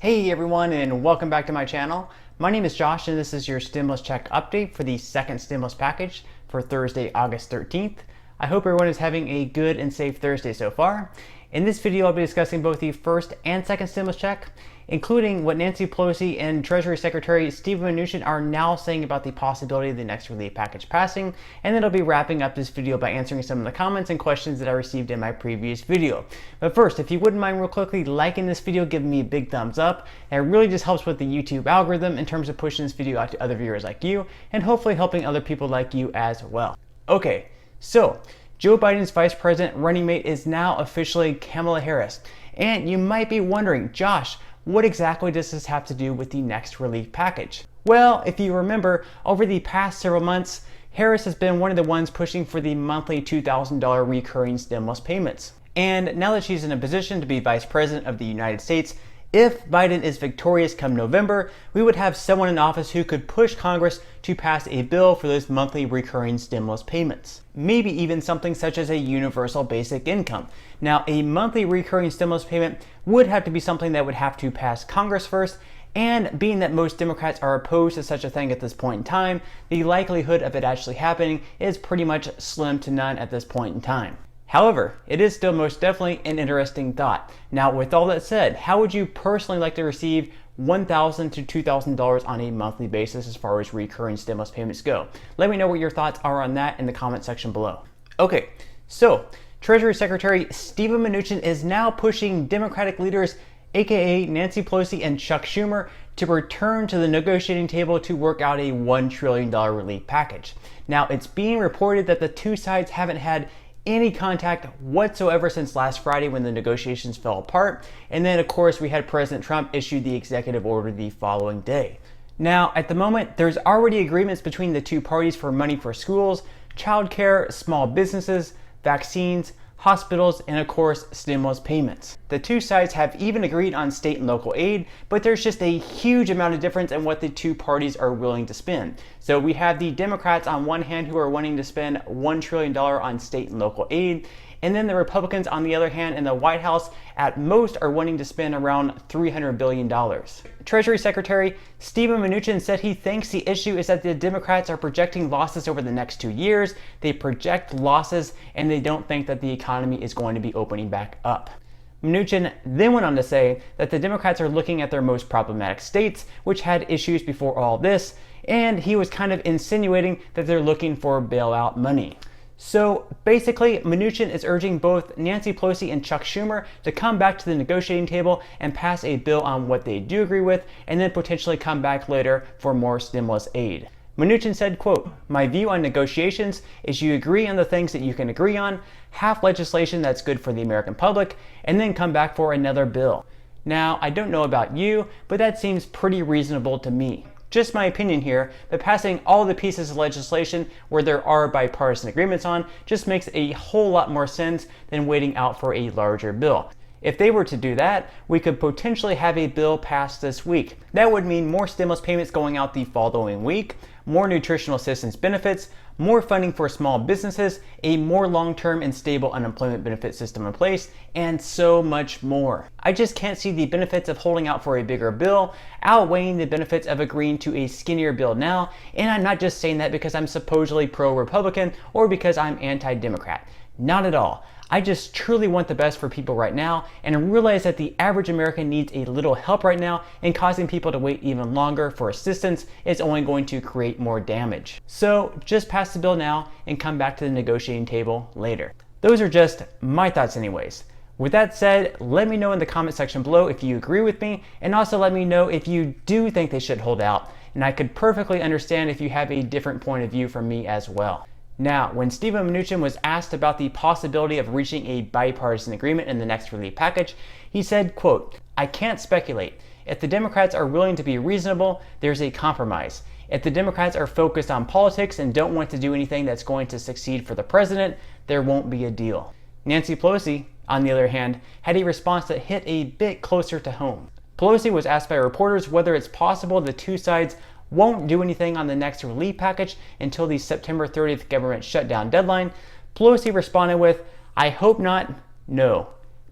Hey everyone, and welcome back to my channel. My name is Josh and this is your stimulus check update for the second stimulus package for Thursday, August 13th. I hope everyone is having a good and safe Thursday so far. In this video, I'll be discussing both the first and second stimulus check, including what Nancy Pelosi and Treasury Secretary Steven Mnuchin are now saying about the possibility of the next relief package passing, and then I'll be wrapping up this video by answering some of the comments and questions that I received in my previous video. But first, if you wouldn't mind real quickly liking this video, giving me a big thumbs up, and it really just helps with the YouTube algorithm in terms of pushing this video out to other viewers like you, and hopefully helping other people like you as well. Okay, so Joe Biden's vice president running mate is now officially Kamala Harris. And you might be wondering, Josh, what exactly does this have to do with the next relief package? Well, if you remember, over the past several months, Harris has been one of the ones pushing for the monthly $2,000 recurring stimulus payments. And now that she's in a position to be vice president of the United States, if Biden is victorious come November, we would have someone in office who could push Congress to pass a bill for those monthly recurring stimulus payments. Maybe even something such as a universal basic income. Now, a monthly recurring stimulus payment would have to be something that would have to pass Congress first, and being that most Democrats are opposed to such a thing at this point in time, the likelihood of it actually happening is pretty much slim to none at this point in time. However, it is still most definitely an interesting thought. Now, with all that said, how would you personally like to receive $1,000 to $2,000 on a monthly basis as far as recurring stimulus payments go? Let me know what your thoughts are on that in the comment section below. Okay, so Treasury Secretary Steven Mnuchin is now pushing Democratic leaders, aka Nancy Pelosi and Chuck Schumer, to return to the negotiating table to work out a $1 trillion relief package. Now, it's being reported that the two sides haven't had any contact whatsoever since last Friday when the negotiations fell apart. And then, of course, we had President Trump issue the executive order the following day. Now, at the moment, there's already agreements between the two parties for money for schools, childcare, small businesses, vaccines, hospitals, and of course, stimulus payments. The two sides have even agreed on state and local aid, but there's just a huge amount of difference in what the two parties are willing to spend. So we have the Democrats on one hand who are wanting to spend $1 trillion on state and local aid, and then the Republicans on the other hand in the White House at most are wanting to spend around $300 billion. Treasury Secretary Steven Mnuchin said he thinks the issue is that the Democrats are projecting losses over the next 2 years. They project losses and they don't think that the economy is going to be opening back up. Mnuchin then went on to say that the Democrats are looking at their most problematic states, which had issues before all this, and he was kind of insinuating that they're looking for bailout money. So basically, Mnuchin is urging both Nancy Pelosi and Chuck Schumer to come back to the negotiating table and pass a bill on what they do agree with, and then potentially come back later for more stimulus aid. Mnuchin said, quote, "My view on negotiations is you agree on the things that you can agree on, have legislation that's good for the American public, and then come back for another bill." Now, I don't know about you, but that seems pretty reasonable to me. Just my opinion here, but passing all the pieces of legislation where there are bipartisan agreements on just makes a whole lot more sense than waiting out for a larger bill. If they were to do that, we could potentially have a bill passed this week. That would mean more stimulus payments going out the following week, more nutritional assistance benefits, more funding for small businesses, a more long-term and stable unemployment benefit system in place, and so much more. I just can't see the benefits of holding out for a bigger bill outweighing the benefits of agreeing to a skinnier bill now, and I'm not just saying that because I'm supposedly pro-Republican or because I'm anti-Democrat. Not at all. I just truly want the best for people right now and realize that the average American needs a little help right now, and causing people to wait even longer for assistance is only going to create more damage. So just pass the bill now and come back to the negotiating table later. Those are just my thoughts anyways. With that said, let me know in the comment section below if you agree with me, and also let me know if you do think they should hold out, and I could perfectly understand if you have a different point of view from me as well. Now, when Steven Mnuchin was asked about the possibility of reaching a bipartisan agreement in the next relief package, he said, quote, "I can't speculate. If the Democrats are willing to be reasonable, there's a compromise. If the Democrats are focused on politics and don't want to do anything that's going to succeed for the president, there won't be a deal." Nancy Pelosi, on the other hand, had a response that hit a bit closer to home. Pelosi was asked by reporters whether it's possible the two sides won't do anything on the next relief package until the September 30th government shutdown deadline. Pelosi responded with, "I hope not. No.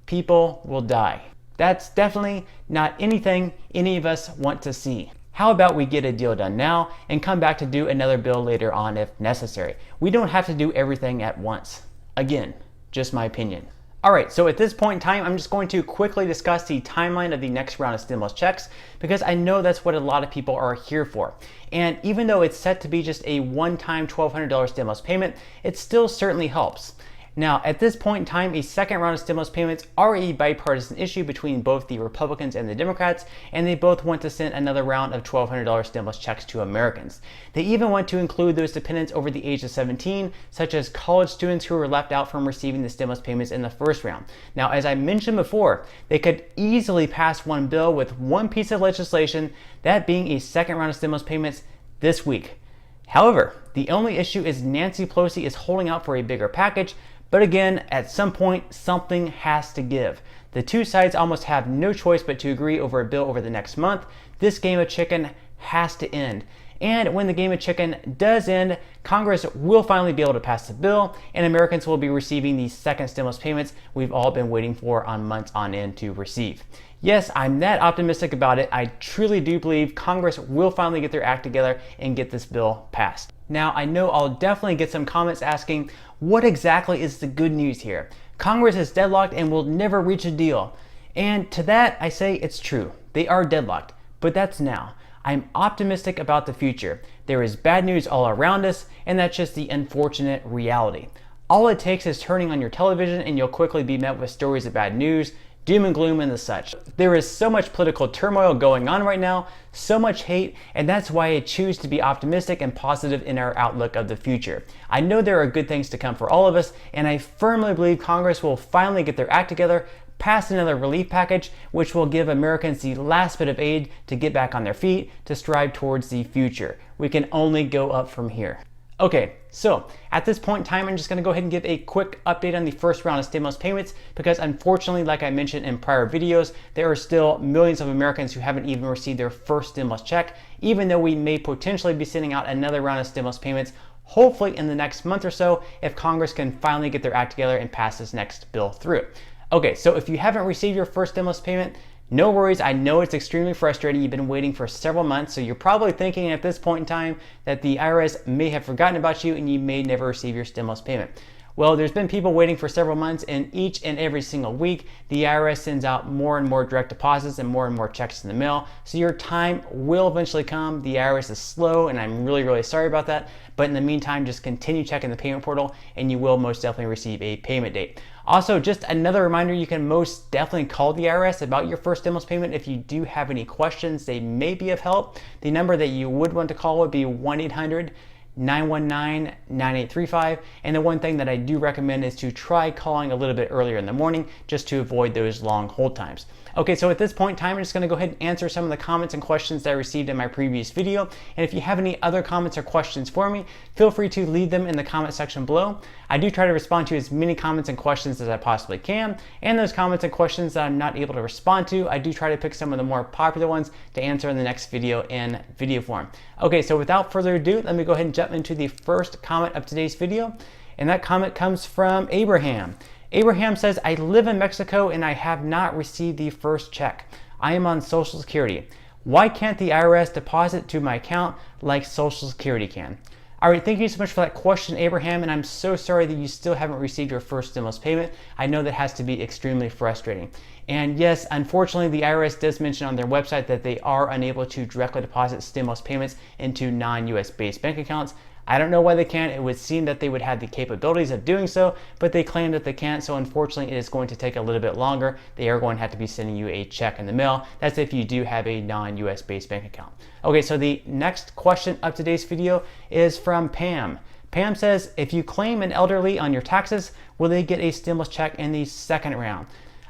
People will die." That's definitely not anything any of us want to see. How about we get a deal done now and come back to do another bill later on if necessary? We don't have to do everything at once. Again, just my opinion. All right, so at this point in time, I'm just going to quickly discuss the timeline of the next round of stimulus checks because I know that's what a lot of people are here for. And even though it's set to be just a one-time $1,200 stimulus payment, it still certainly helps. Now, at this point in time, a second round of stimulus payments are a bipartisan issue between both the Republicans and the Democrats, and they both want to send another round of $1,200 stimulus checks to Americans. They even want to include those dependents over the age of 17, such as college students who were left out from receiving the stimulus payments in the first round. Now, as I mentioned before, they could easily pass one bill with one piece of legislation, that being a second round of stimulus payments this week. However, the only issue is Nancy Pelosi is holding out for a bigger package. But again, at some point, something has to give. The two sides almost have no choice but to agree over a bill over the next month. This game of chicken has to end. And when the game of chicken does end, Congress will finally be able to pass the bill, and Americans will be receiving the second stimulus payments we've all been waiting for on months on end to receive. Yes, I'm that optimistic about it. I truly do believe Congress will finally get their act together and get this bill passed. Now, I know I'll definitely get some comments asking, what exactly is the good news here? Congress is deadlocked and will never reach a deal. And to that, I say it's true. They are deadlocked, but that's now. I'm optimistic about the future. There is bad news all around us, and that's just the unfortunate reality. All it takes is turning on your television and you'll quickly be met with stories of bad news, doom and gloom and the such. There is so much political turmoil going on right now, so much hate, and that's why I choose to be optimistic and positive in our outlook of the future. I know there are good things to come for all of us, and I firmly believe Congress will finally get their act together, pass another relief package, which will give Americans the last bit of aid to get back on their feet, to strive towards the future. We can only go up from here. Okay, so at this point in time, I'm just going to go ahead and give a quick update on the first round of stimulus payments because unfortunately, like I mentioned in prior videos, there are still millions of Americans who haven't even received their first stimulus check, even though we may potentially be sending out another round of stimulus payments, hopefully in the next month or so, if Congress can finally get their act together and pass this next bill through. Okay, so if you haven't received your first stimulus payment, no worries, I know it's extremely frustrating. You've been waiting for several months, so you're probably thinking at this point in time that the IRS may have forgotten about you and you may never receive your stimulus payment. Well, there's been people waiting for several months, and each and every single week, the IRS sends out more and more direct deposits and more checks in the mail. So your time will eventually come. The IRS is slow, and I'm really sorry about that. But in the meantime, just continue checking the payment portal, and you will most definitely receive a payment date. Also, just another reminder, you can most definitely call the IRS about your first stimulus payment if you do have any questions. They may be of help. The number that you would want to call would be 1-800-919-9835. And the one thing that I do recommend is to try calling a little bit earlier in the morning just to avoid those long hold times. Okay, so at this point in time, I'm just going to go ahead and answer some of the comments and questions that I received in my previous video. And if you have any other comments or questions for me, feel free to leave them in the comment section below. I do try to respond to as many comments and questions as I possibly can. And those comments and questions that I'm not able to respond to, I do try to pick some of the more popular ones to answer in the next video in video form. Okay, so without further ado, let me go ahead and jump into the first comment of today's video. And that comment comes from Abraham. Abraham says, I live in Mexico and I have not received the first check. I am on Social Security. Why can't the IRS deposit to my account like Social Security can? All right, thank you so much for that question, Abraham, and I'm so sorry that you still haven't received your first stimulus payment. I know that has to be extremely frustrating. And yes, unfortunately, the IRS does mention on their website that they are unable to directly deposit stimulus payments into non-US based bank accounts. I don't know why they can't. It would seem that they would have the capabilities of doing so, but they claim that they can't. So unfortunately, it is going to take a little bit longer. They are going to have to be sending you a check in the mail. That's if you do have a non-US based bank account. Okay, so the next question of today's video is from Pam. Pam says, if you claim an elderly on your taxes, will they get a stimulus check in the second round?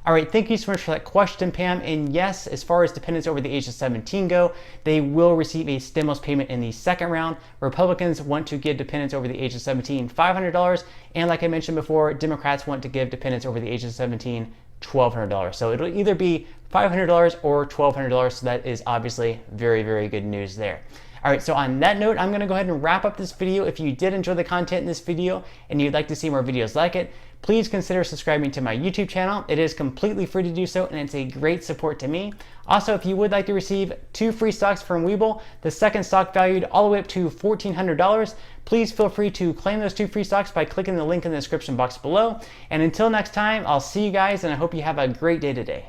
All right, thank you so much for that question, Pam. And yes, as far as dependents over the age of 17 go, they will receive a stimulus payment in the second round. Republicans want to give dependents over the age of 17 $500. And like I mentioned before, Democrats want to give dependents over the age of 17 $1,200. So it'll either be $500 or $1,200. So that is obviously very good news there. All right, so on that note, I'm gonna go ahead and wrap up this video. If you did enjoy the content in this video and you'd like to see more videos like it, please consider subscribing to my YouTube channel. It is completely free to do so, and it's a great support to me. Also, if you would like to receive 2 free stocks from Webull, the second stock valued all the way up to $1,400, please feel free to claim those 2 free stocks by clicking the link in the description box below. And until next time, I'll see you guys, and I hope you have a great day today.